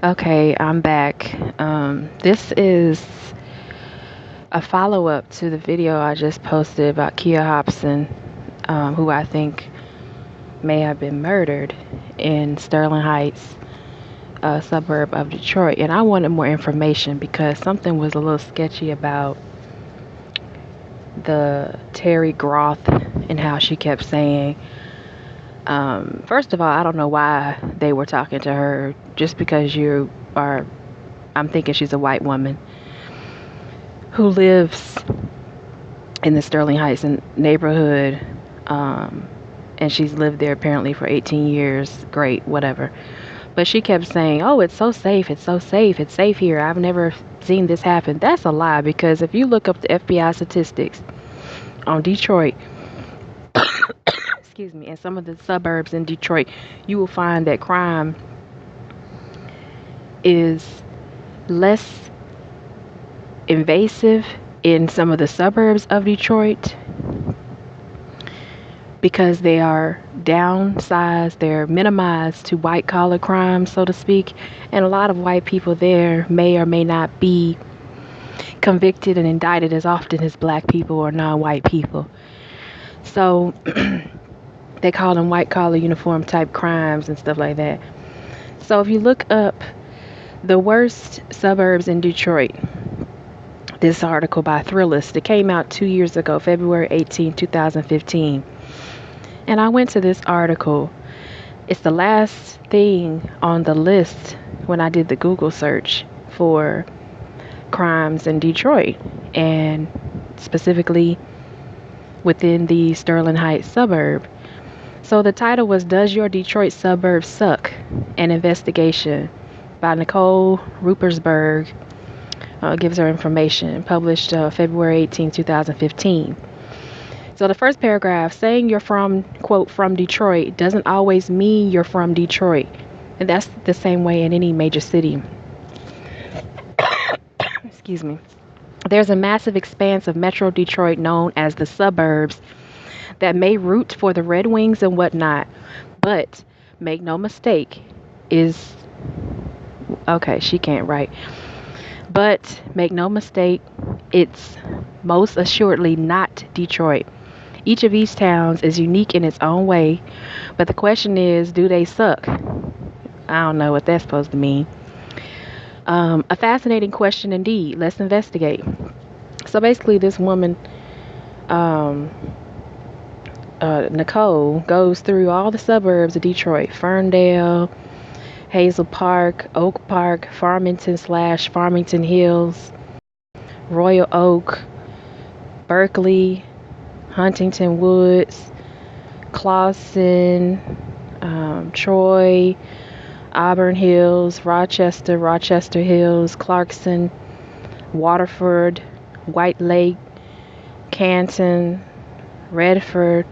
Okay, I'm back. This is a follow up to the video I just posted about Kiah Hopson, who I think may have been murdered in Sterling Heights, a suburb of Detroit. And I wanted more information because something was a little sketchy about the Terry Groth and how she kept saying, first of all, I don't know why they were talking to her just because you are, I'm thinking she's a white woman who lives in the Sterling Heights neighborhood, and she's lived there apparently for 18 years. Great, whatever. But she kept saying, "Oh, it's so safe. It's so safe. It's safe here. I've never seen this happen." That's a lie because if you look up the FBI statistics on Detroit, excuse me, and some of the suburbs in Detroit, you will find that crime is less invasive in some of the suburbs of Detroit because they are downsized, they're minimized to white collar crime, so to speak. And a lot of white people there may or may not be convicted and indicted as often as black people or non white people. So they call them white collar uniform type crimes and stuff like that. So if you look up the worst suburbs in Detroit, this article by Thrillist, it came out 2 years ago, February 18, 2015. And I went to this article. It's the last thing on the list when I did the Google search for crimes in Detroit, and specifically within the Sterling Heights suburb. So the title was "Does Your Detroit Suburb Suck? An Investigation" by Nicole Rupersberg. Gives her information, published February 18, 2015. So the first paragraph, saying you're from, quote, from Detroit doesn't always mean you're from Detroit. And that's the same way in any major city. Excuse me. There's a massive expanse of Metro Detroit known as the suburbs that may root for the Red Wings and whatnot. But make no mistake, is okay, she can't write. But make no mistake, it's most assuredly not Detroit. Each of these towns is unique in its own way, but the question is, do they suck? I don't know what that's supposed to mean. A fascinating question indeed. Let's investigate. So basically, this woman, um, Nicole, goes through all the suburbs of Detroit: Ferndale, Hazel Park, Oak Park, Farmington Hills, Royal Oak, Berkeley, Huntington Woods, Clawson, Troy, Auburn Hills, Rochester Hills, Clarkson, Waterford, White Lake, Canton, Redford,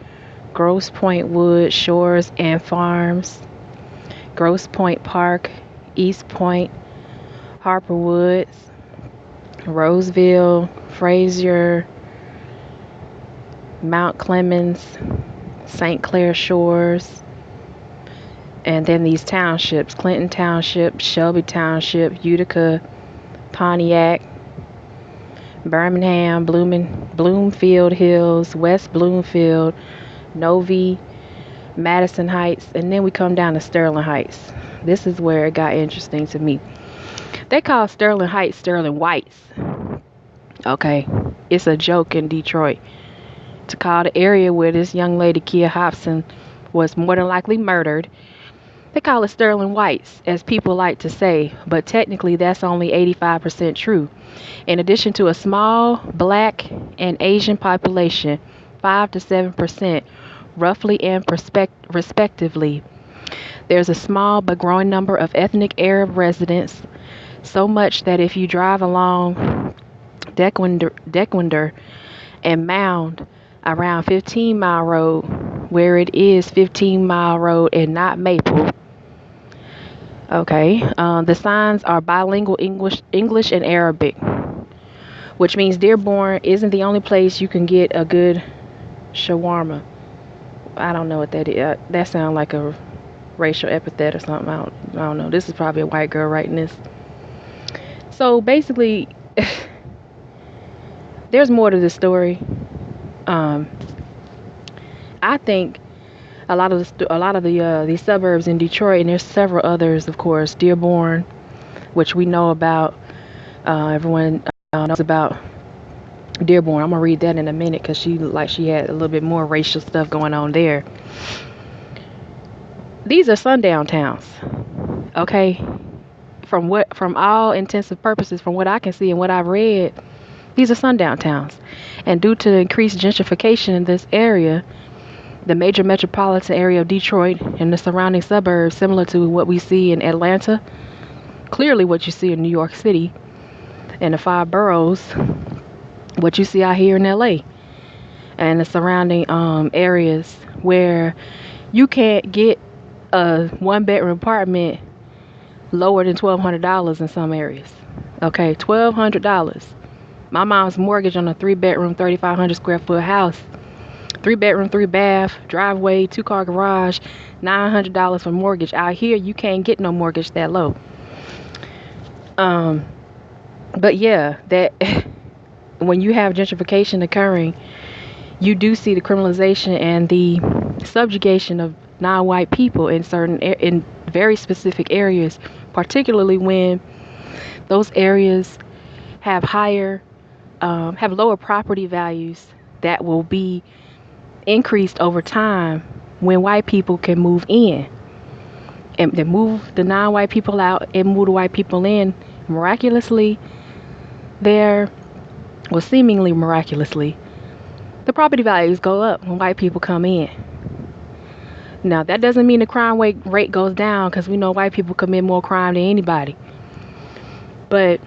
Grosse Pointe Woods, Shores and Farms, Grosse Pointe Park, East Point, Harper Woods, Roseville, Frazier, Mount Clemens, St. Clair Shores, and then these townships: Clinton Township, Shelby Township, Utica, Pontiac, Birmingham, Bloomfield Hills, West Bloomfield, Novi, Madison Heights, and then we come down to Sterling Heights. This is where it got interesting to me. They call Sterling Heights Sterling Whites. Okay, it's a joke in Detroit to call the area where this young lady, Kiah Hopson, was more than likely murdered. They call it Sterling Whites, as people like to say, but technically that's only 85% true. In addition to a small black and Asian population, 5 to 7%, roughly and respectively, there's a small but growing number of ethnic Arab residents, so much that if you drive along Dequander and Mound around 15 Mile Road, where it is 15 Mile Road and not Maple. Okay, the signs are bilingual English and Arabic, which means Dearborn isn't the only place you can get a good shawarma. I don't know what that is. That sounds like a racial epithet or something. I don't know. This is probably a white girl writing this. So basically, there's more to this story. Um, I think a lot of these suburbs in Detroit, and there's several others, of course, Dearborn, which we know about. Everyone knows about Dearborn. I'm gonna read that in a minute because she looked like she had a little bit more racial stuff going on there. These are sundown towns, okay? From all intensive purposes, from what I can see and what I've read, these are sundown towns. And due to increased gentrification in this area, the major metropolitan area of Detroit and the surrounding suburbs, similar to what we see in Atlanta, clearly what you see in New York City, and the five boroughs, what you see out here in LA, and the surrounding areas where you can't get a one-bedroom apartment lower than $1,200 in some areas. Okay, $1,200. My mom's mortgage on a 3-bedroom, 3,500 square foot house, 3-bedroom, 3-bath, driveway, 2-car garage, $900 for mortgage. Out here, you can't get no mortgage that low. But yeah, that when you have gentrification occurring, you do see the criminalization and the subjugation of non-white people in very specific areas, particularly when those areas have have lower property values that will be increased over time when white people can move in, and they move the non-white people out and move the white people in. Miraculously, seemingly miraculously, the property values go up when white people come in. Now, that doesn't mean the crime rate goes down, because we know white people commit more crime than anybody. But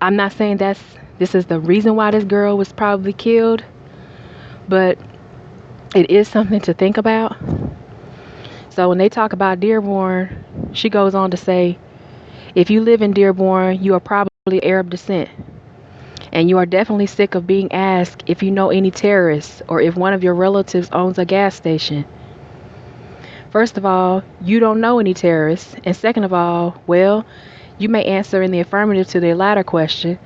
I'm not saying this is the reason why this girl was probably killed, but it is something to think about. So when they talk about Dearborn, she goes on to say, if you live in Dearborn, you are probably Arab descent. And you are definitely sick of being asked if you know any terrorists or if one of your relatives owns a gas station. First of all, you don't know any terrorists. And second of all, well, you may answer in the affirmative to the latter question,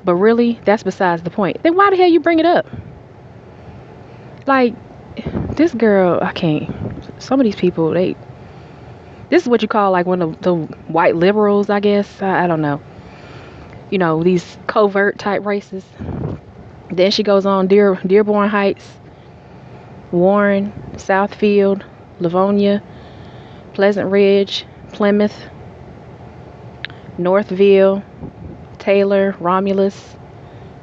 but really, that's besides the point. Then why the hell you bring it up? Like, this girl, I can't. Some of these people, this is what you call like one of the white liberals, I guess. I don't know. You know, these covert type races. Then she goes on Dearborn Heights, Warren, Southfield, Livonia, Pleasant Ridge, Plymouth, Northville, Taylor, Romulus,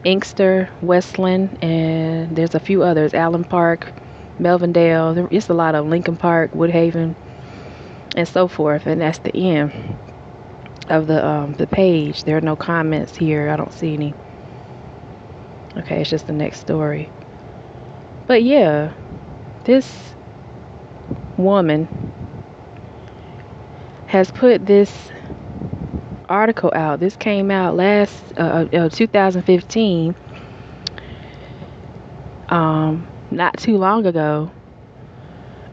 Inkster, Westland, and there's a few others, Allen Park, Melvindale. It's a lot of Lincoln Park, Woodhaven, and so forth. And that's the end of the page. There are no comments here. I don't see any. Okay, it's just the next story. But yeah, this woman has put this article out. This came out last 2015, not too long ago.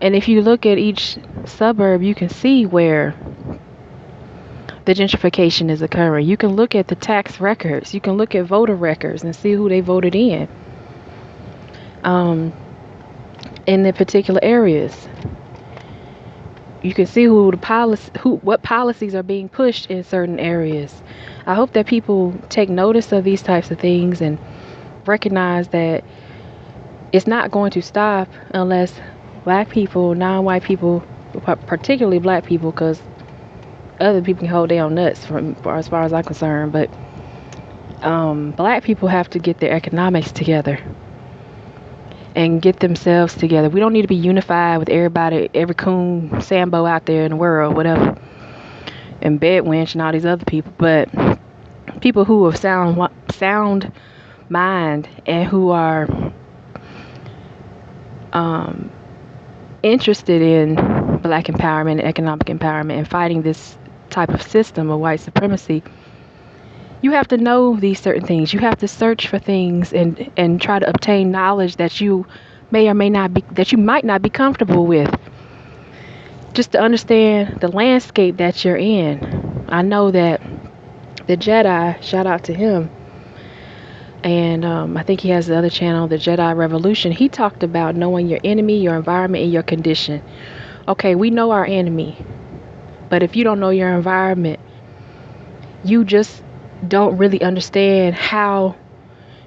And if you look at each suburb, you can see where the gentrification is occurring. You can look at the tax records. You can look at voter records and see who they voted in the particular areas. You can see what policies are being pushed in certain areas. I hope that people take notice of these types of things and recognize that it's not going to stop unless black people, non-white people, particularly black people, because other people can hold their own nuts as far as I'm concerned, but black people have to get their economics together and get themselves together. We don't need to be unified with everybody, every coon Sambo out there in the world, whatever, and Bedwench and all these other people, but people who have sound mind and who are interested in black empowerment and economic empowerment and fighting this type of system of white supremacy. You have to know these certain things. You have to search for things and try to obtain knowledge that you may or may not be, that you might not be comfortable with. just to understand the landscape that you're in. I know that the Jedi, shout out to him, and I think he has the other channel, the Jedi Revolution. He talked about knowing your enemy, your environment, and your condition. Okay, we know our enemy, but if you don't know your environment, you just don't really understand how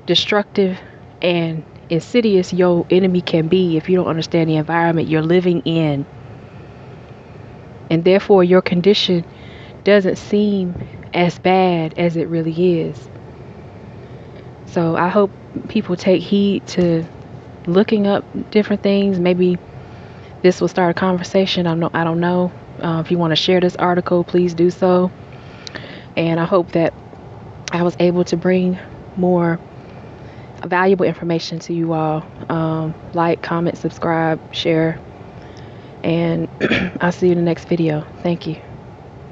destructive and insidious your enemy can be if you don't understand the environment you're living in. And therefore, your condition doesn't seem as bad as it really is. So I hope people take heed to looking up different things. Maybe this will start a conversation. I don't know. If you want to share this article, please do so. And I hope that I was able to bring more valuable information to you all. Like, comment, subscribe, share, and I'll see you in the next video. Thank you.